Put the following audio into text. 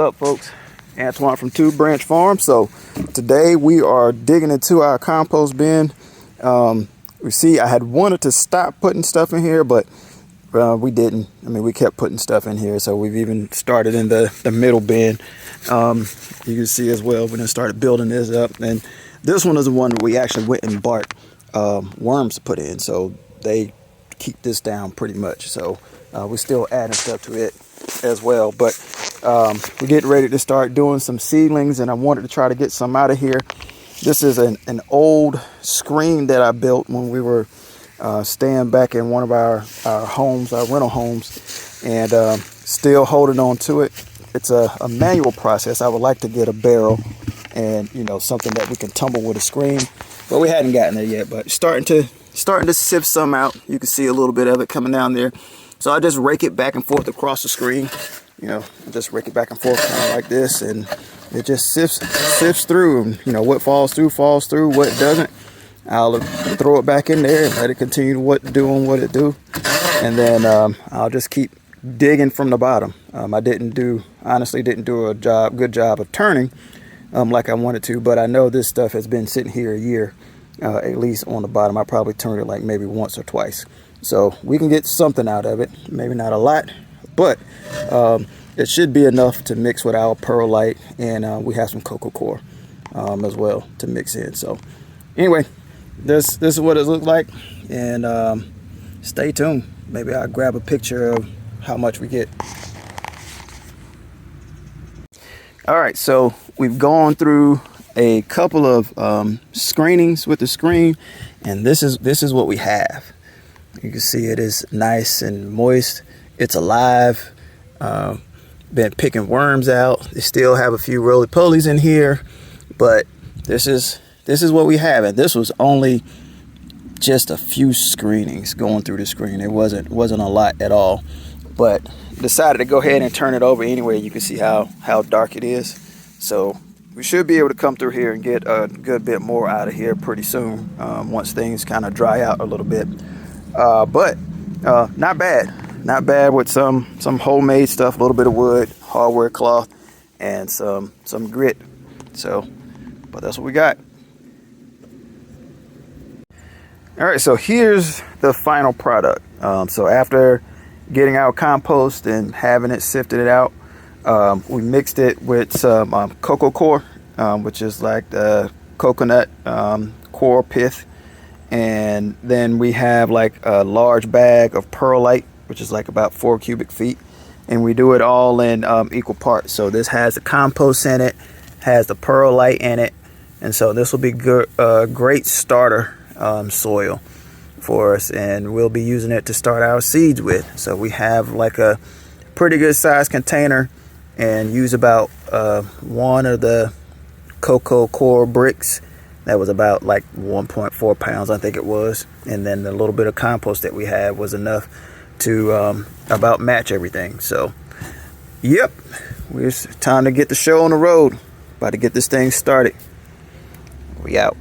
up, folks? Antoine from Two Branch Farm. So today we are digging into our compost bin. We see I had wanted to stop putting stuff in here, but we didn't. I mean, we kept putting stuff in here. So we've even started in the middle bin. You can see as well, we done started building this up. And this one is the one that we actually went and bought worms to put in. So they keep this down pretty much. So we're still adding stuff to it as well. But we're getting ready to start doing some seedlings, and I wanted to try to get some out of here. This is an old screen that I built when we were staying back in one of our homes, our rental homes, and still holding on to it. It's a manual process. I would like to get a barrel and, you know, something that we can tumble with a screen, but we hadn't gotten there yet. But starting to sift some out. You can see a little bit of it coming down there. So I just rake it back and forth across the screen. You know, just rake it back and forth kind of like this, and it just sifts through. And, you know, what falls through, what doesn't, I'll throw it back in there and let it continue doing what it do. And then I'll just keep digging from the bottom. I honestly didn't do a good job of turning like I wanted to, but I know this stuff has been sitting here a year, at least on the bottom. I probably turned it like maybe once or twice. So we can get something out of it, maybe not a lot, but it should be enough to mix with our perlite, and we have some cocoa core as well to mix in. So anyway, this is what it looks like, and stay tuned. Maybe I'll grab a picture of how much we get. All right, so we've gone through a couple of screenings with the screen, and this is what we have. You can see it is nice and moist. It's alive. Been picking worms out. They still have a few roly-polies in here, but this is what we have. And this was only just a few screenings going through the screen. It wasn't a lot at all, but decided to go ahead and turn it over anyway. You can see how dark it is. So we should be able to come through here and get a good bit more out of here pretty soon, once things kind of dry out a little bit. But not bad with some homemade stuff, a little bit of wood, hardware cloth, and some grit. So, but that's what we got. All right, so here's the final product. So after getting our compost and having it sifted it out, we mixed it with some cocoa core, which is like the coconut core pith. And then we have like a large bag of perlite, which is like about 4 cubic feet. And we do it all in equal parts. So this has the compost in it, has the perlite in it. And so this will be great starter soil for us. And we'll be using it to start our seeds with. So we have like a pretty good sized container, and use about one of the cocoa core bricks. That was about like 1.4 pounds, I think it was. And then the little bit of compost that we had was enough to about match everything. So, yep, it's time to get the show on the road. About to get this thing started. We out.